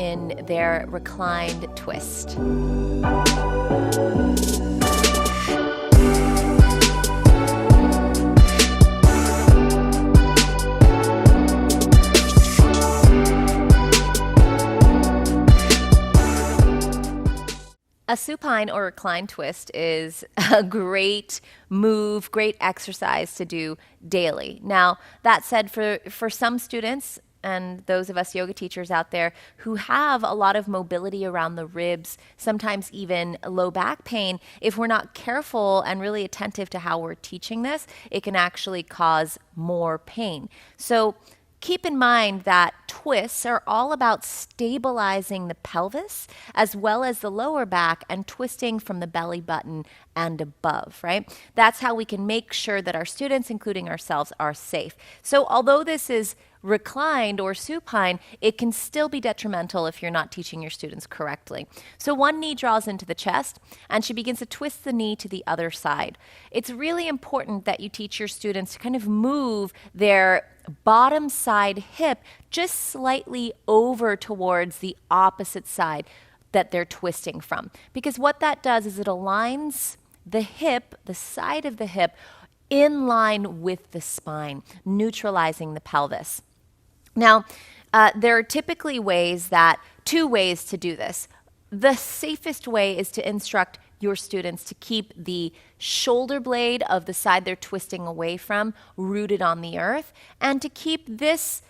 in their reclined twist. A supine or reclined twist is a great move, great exercise to do daily. Now, that said, for some students and those of us yoga teachers out there who have a lot of mobility around the ribs, sometimes even low back pain, if we're not careful and really attentive to how we're teaching this, it can actually cause more pain. So keep in mind that twists are all about stabilizing the pelvis as well as the lower back and twisting from the belly button and above, right? That's how we can make sure that our students, including ourselves, are safe. So although this is reclined or supine, it can still be detrimental if you're not teaching your students correctly. So one knee draws into the chest and she begins to twist the knee to the other side. It's really important that you teach your students to kind of move their bottom side hip just slightly over towards the opposite side that they're twisting from. Because what that does is it aligns the hip, the side of the hip, in line with the spine, neutralizing the pelvis. Now, there are typically two ways to do this. The safest way is to instruct your students to keep the shoulder blade of the side they're twisting away from rooted on the earth, and to keep this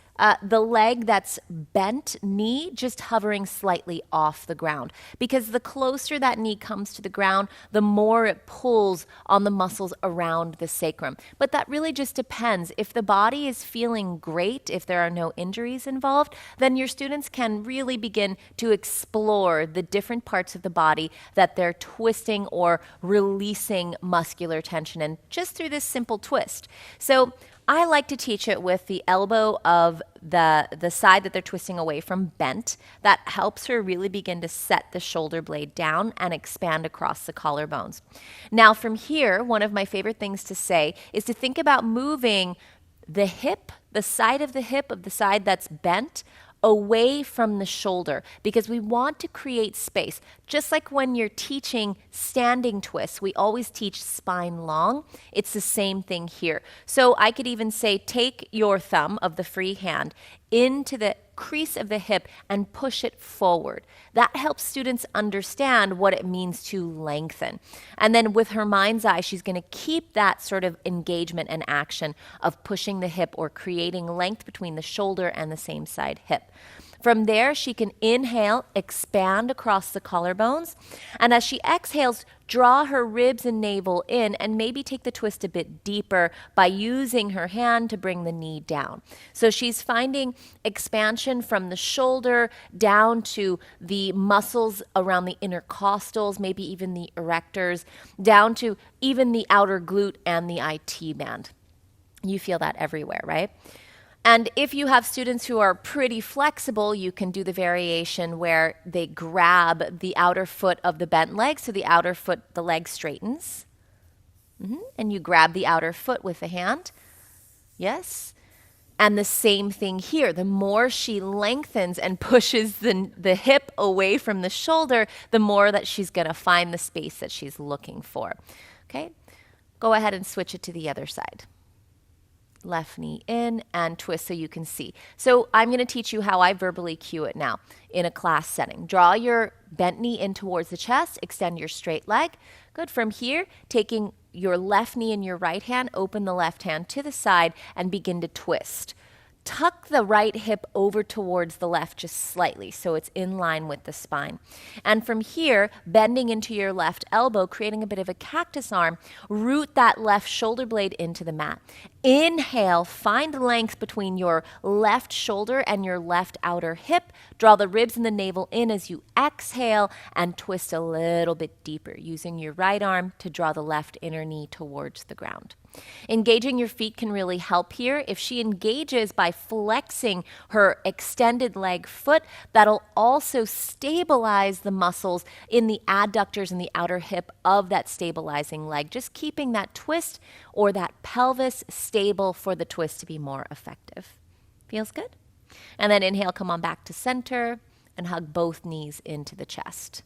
the leg that's bent knee just hovering slightly off the ground. Because the closer that knee comes to the ground, the more it pulls on the muscles around the sacrum. But that really just depends. If the body is feeling great, if there are no injuries involved, then your students can really begin to explore the different parts of the body that they're twisting or releasing muscular tension in just through this simple twist. So I like to teach it with the elbow of the side that they're twisting away from bent. That helps her really begin to set the shoulder blade down and expand across the collarbones. Now from here, one of my favorite things to say is to think about moving the hip, the side of the hip of the side that's bent, away from the shoulder, because we want to create space. Just like when you're teaching standing twists, we always teach spine long. It's the same thing here. So I could even say, take your thumb of the free hand into the crease of the hip and push it forward. That helps students understand what it means to lengthen. And then with her mind's eye, she's going to keep that sort of engagement and action of pushing the hip or creating length between the shoulder and the same side hip. From there, she can inhale, expand across the collarbones, and as she exhales, draw her ribs and navel in and maybe take the twist a bit deeper by using her hand to bring the knee down. So she's finding expansion from the shoulder down to the muscles around the intercostals, maybe even the erectors, down to even the outer glute and the IT band. You feel that everywhere, right? And if you have students who are pretty flexible, you can do the variation where they grab the outer foot of the bent leg. So the outer foot, the leg straightens. And you grab the outer foot with the hand. Yes. And the same thing here. The more she lengthens and pushes the hip away from the shoulder, the more that she's going to find the space that she's looking for. Okay? Go ahead and switch it to the other side. Left knee in and twist so you can see. So I'm going to teach you how I verbally cue it now in a class setting. Draw your bent knee in towards the chest, extend your straight leg. Good. From here, taking your left knee in your right hand, open the left hand to the side and begin to twist. Tuck the right hip over towards the left just slightly so it's in line with the spine. And from here, bending into your left elbow, creating a bit of a cactus arm, root that left shoulder blade into the mat. Inhale, find length between your left shoulder and your left outer hip. Draw the ribs and the navel in as you exhale and twist a little bit deeper, using your right arm to draw the left inner knee towards the ground. Engaging your feet can really help here. If she engages by flexing her extended leg foot, that'll also stabilize the muscles in the adductors and the outer hip of that stabilizing leg, just keeping that twist or that pelvis stable for the twist to be more effective. Feels good? And then inhale, come on back to center. and hug both knees into the chest.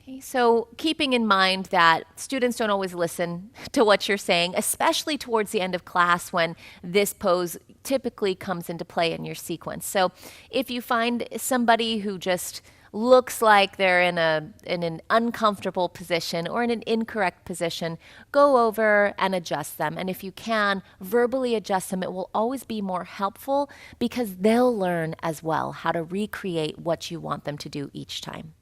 Okay, so keeping in mind that students don't always listen to what you're saying, especially towards the end of class when this pose typically comes into play in your sequence. So if you find somebody who just looks like they're in an uncomfortable position or in an incorrect position, go over and adjust them. And if you can, verbally adjust them. It will always be more helpful because they'll learn as well how to recreate what you want them to do each time.